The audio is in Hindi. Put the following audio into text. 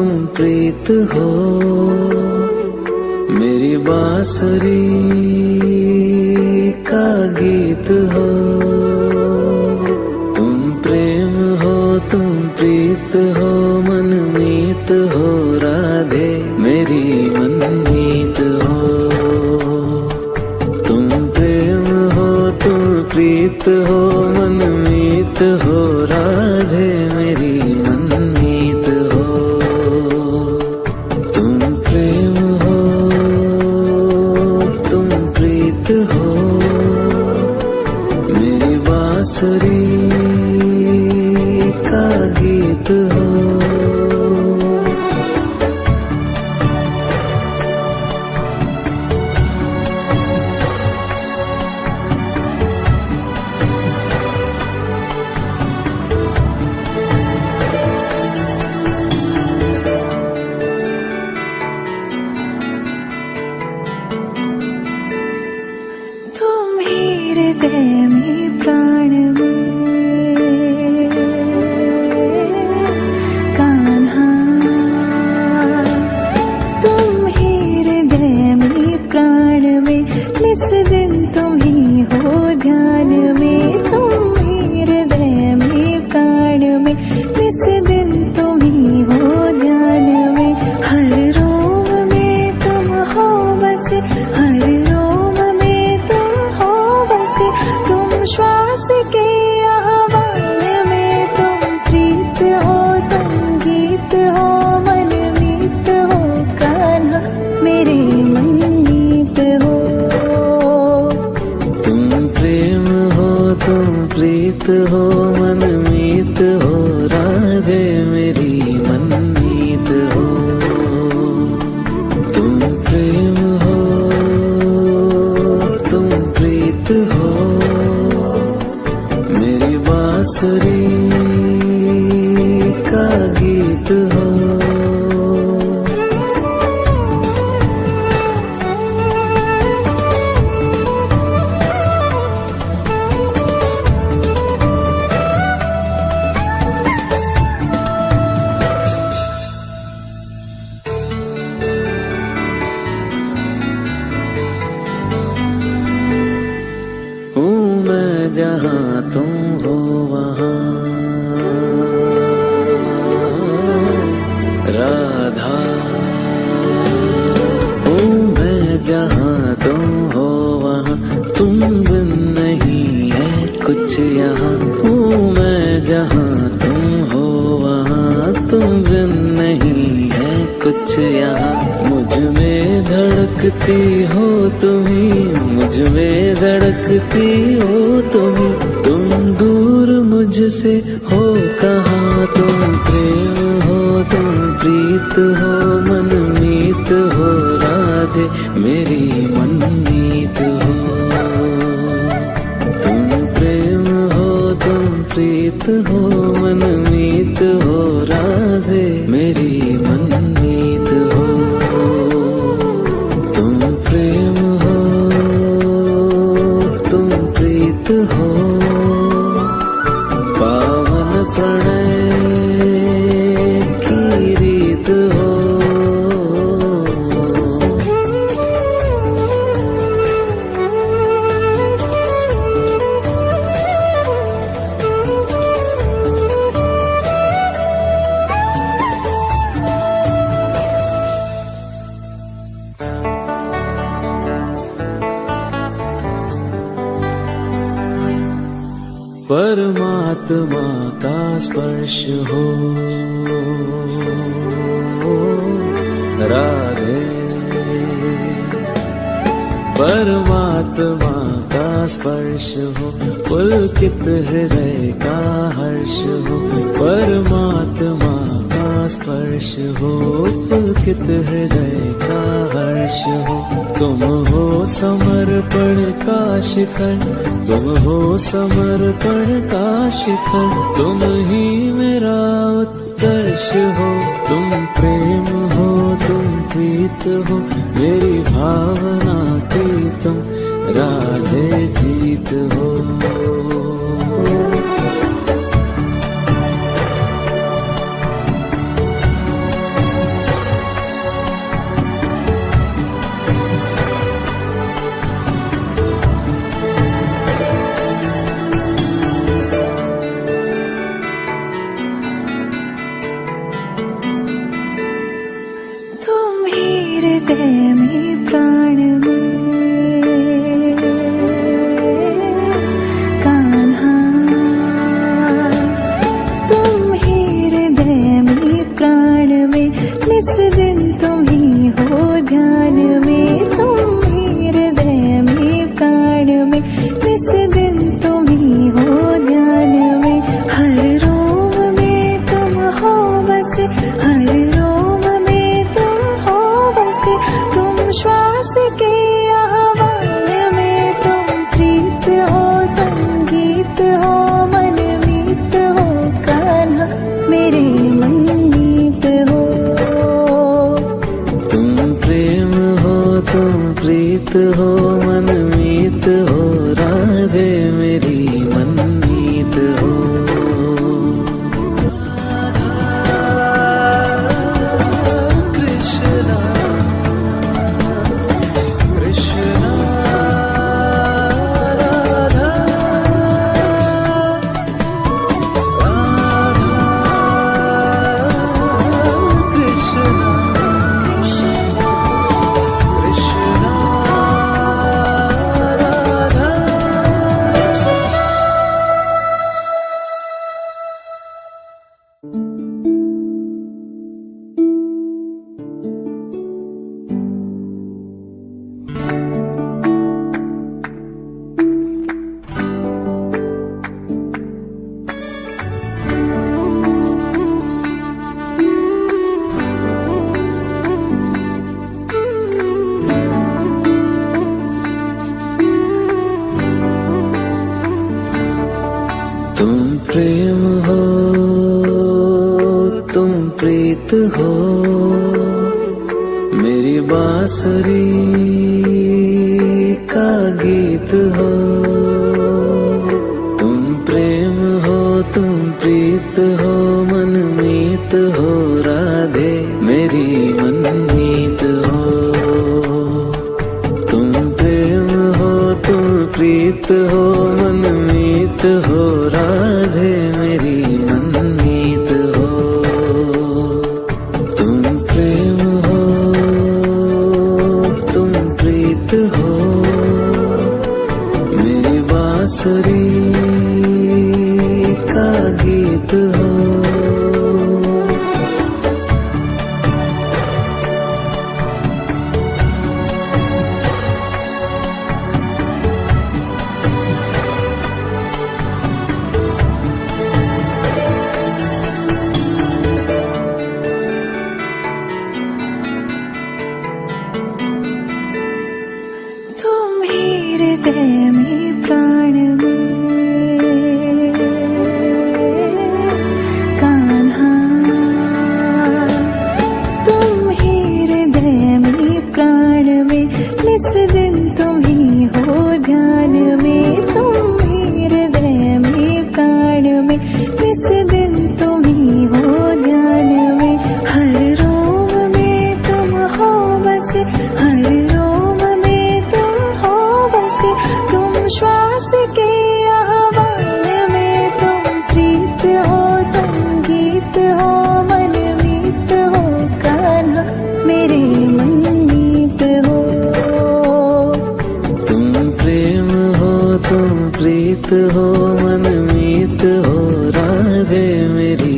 तुम प्रीत हो, मेरी बांसुरी का गीत हो। तुम प्रेम हो, तुम प्रीत हो, मनमीत हो राधे मेरी मनमीत हो। तुम प्रेम हो, तुम प्रीत हो, मनमीत हो राधे मेरी मनमीत हो। तुम प्रेम हो, तुम प्रीत हो, मेरी बांसुरी का गीत हो। हृदय में प्राण में कान्हा, तुम ही हृदय में प्राण में, निस दिन तुम ही हो ध्यान में। तुम ही हृदय में प्राण में, निस दिन तुम ही हो ध्यान में। हर रोम में तुम हो बसे, हर रोम में तुम हो बसे। तुम श्वास के आह्वान में, तुम प्रीत हो, तुम गीत हो, मनमीत हो कान्हा मेरे मनमीत हो। तुम प्रेम हो, तुम प्रीत हो, मनमीत हो राधे मेरी मनमीत हो। तुम प्रेम हो, तुम प्रीत हो, मेरी बांसुरी का गीत हो। हूँ मैं जहाँ तुम हो वहाँ राधा, हूँ मैं जहाँ तुम हो वहाँ, तुम बिन नहीं है कुछ यहाँ। हूँ मैं जहाँ तुम हो वहाँ, तुम बिन नहीं है कुछ यहाँ। मुझ में धड़कती हो तुम्ही, मुझ में धड़कती हो तुम्ही। तुम दूर मुझसे हो कहाँ, तुम प्रेम हो, तुम प्रीत हो, मनमीत हो राधे मेरी मनमीत हो। तुम प्रेम हो, तुम प्रीत हो, मनमीत हो राधे मेरी मनमीत हो। तुम प्रेम हो, तुम प्रीत हो, पावन प्रणय की रीत हो। परमात्मा का स्पर्श हो राधे, परमात्मा का स्पर्श हो, पुलकित हृदय का हर्ष हो। परमात्मा का स्पर्श हो, पुलकित हृदय का हर्ष हो। तुम हो समर्पण का शिखर, तुम हो समर्पण का शिखर। तुम ही मेरा उत्कर्ष हो, तुम प्रेम हो, तुम प्रीत हो, मेरी भावना की तुम राधे जीत हो। प्रेम हो, तुम प्रीत हो, मेरी बांसुरी का गीत हो। तुम प्रेम हो, तुम प्रीत हो, मनमीत हो राधे मेरी मनमीत हो। तुम प्रेम हो, तुम प्रीत हो, मनमीत हो राधे मेरी मनमीत हो। तुम प्रेम हो, तुम प्रीत हो, मेरी बांसुरी का गीत हो। तुम ही हृदय में प्राण में कान्हा, तुम ही हृदय में प्राण में, निस दिन तुम ही हो ध्यान में। तुम ही हृदय में प्राण में, निस दिन तुम ही हो ध्यान में। हर रोम में तुम हो बसे, हर रोम में तुम हो बसे। तुम श्वास के आह्वान में, तुम प्रीत हो, तुम गीत हो, मनमीत हो कान्हा मेरे मनमीत हो। तुम प्रेम हो, तुम प्रीत हो, मनमीत हो राधे मेरी